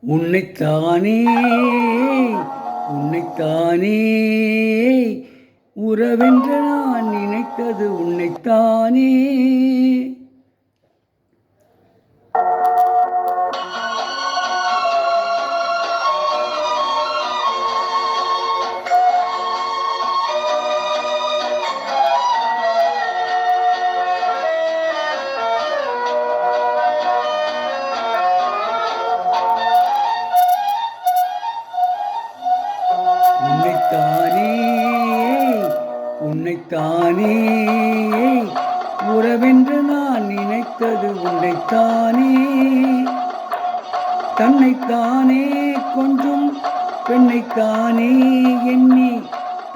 உன்னைத்தானே உன்னைத்தானே உறவென்று நான் நினைத்தது உன்னைத்தானே. உன்னைத்தானே உன்னைத்தானே உறவென்று நான் நினைத்தது உன்னைத்தானே. தன்னைத்தானே கொஞ்சம் பெண்ணைத்தானே எண்ணி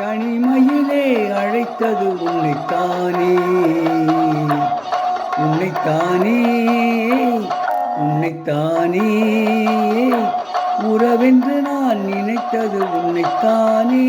தனிமையிலே அழைத்தது உன்னைத்தானே. உன்னைத்தானே உன்னைத்தானே உறவென்று நான் நினைத்தது உன்னைத்தானே.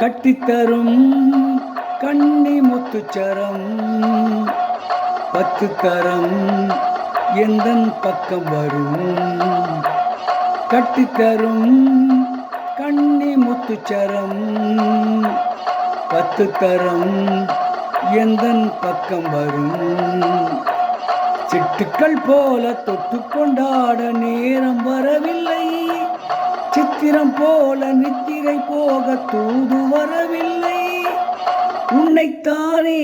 கட்டித்தரும் கண்ணி முத்துச்சரம் 10 தரம் எந்தன் பக்கம் வரும். கட்டித்தரும் கண்ணி முத்துச்சரம் 10 தரம் எந்தன் பக்கம் வரும். சிட்டுக்கள் போல தொட்டு கொண்டாட நேரம் வரவில்லை. சித்திரம் போல நித்திரை போக தூது வரவில்லை. உன்னைத்தானே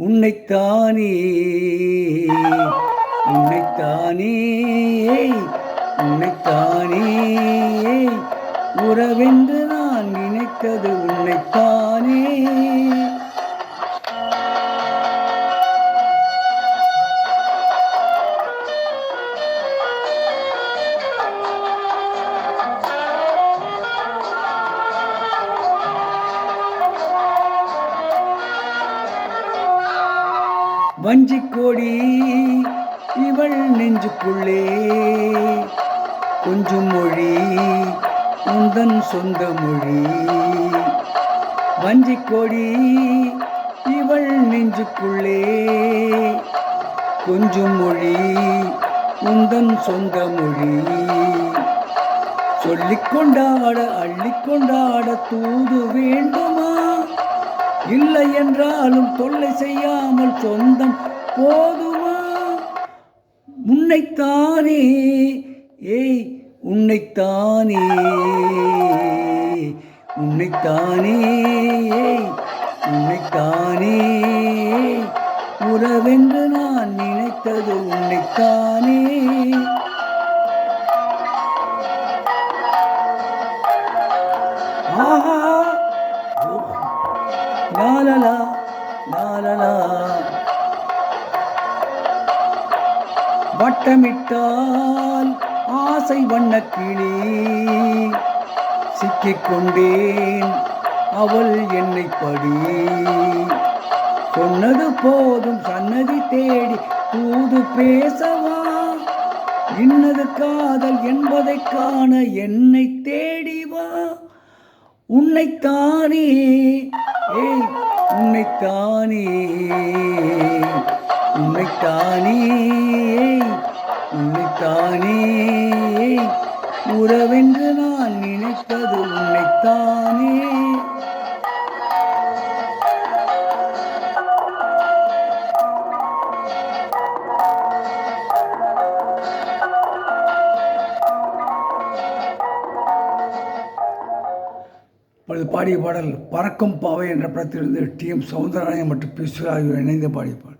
உன்னைத்தானே உன்னைத்தானே உன்னைத்தானே உறவென்று நான் நினைத்தது உன்னைத்தானே. வஞ்சிக்கோடி இவள் நெஞ்சுக்குள்ளே கொஞ்சம் மொழி உந்தன் சொந்த மொழி. வஞ்சிக்கோடி இவள் நெஞ்சுக்குள்ளே கொஞ்சம் மொழி உந்தன் சொந்த மொழி. சொல்லிக்கொண்டாட அள்ளிக்கொண்டாட தூது வேண்டுமா? இல்லை என்றாலும் தொல்லை செய்யாமல் சொந்தம் போதுமா? உன்னைத்தானே உன்னைத்தானே உன்னைத்தானே உன்னைத்தானே உறவென்று நான் நினைத்தது உன்னைத்தானே. ஆஹா லாலலா லாலலா. வட்டமிட்டால் ஆசை வண்ணக்கிளி சிக்கிக்கொண்டேன் அவள் என்னை படி. சொன்னது போதும் சன்னதி தேடி தூது பேசவா? இன்னது காதல் என்பதை காண என்னை தேடிவா? உன்னைத்தானே உன்னைத்தானே உன்னைத்தானே உன்னைத்தானே உறவென்று நான் நினைத்தது உன்னைத்தானே. பாடிய பாடல் பறக்கும் பாவை என்ற படத்திலிருந்து டி.எம். சௌந்தரராஜன் மற்றும் பி. சுரேஷ் ஆகியோர் இணைந்து பாடிய பாடல்.